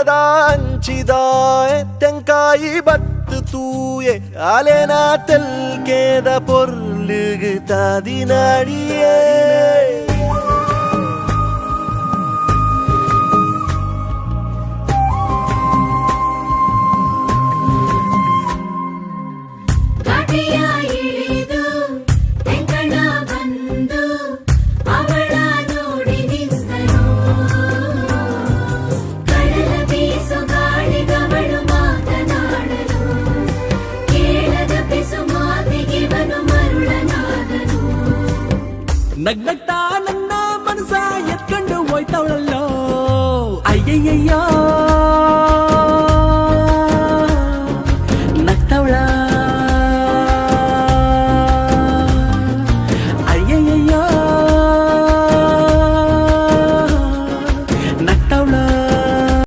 ಮೇಣದ ಹಂಚಿದ ತೆಂಕಾಯಿ ಬತ್ತು ತೂಯೆ ಅಲೆನ ತೆಲ್ಕೇದ ಪೊರ್ಲುಗು ತಾದಿನಾಡಿಯೇ ನಗ್ನಗ್ತಾ ನನ್ನ ಮನಸ ಎತ್ಕೊಂಡು ಹೋಯ್ತವಳಲ್ಲೋ ಅಯ್ಯಯ್ಯಯ್ಯೋ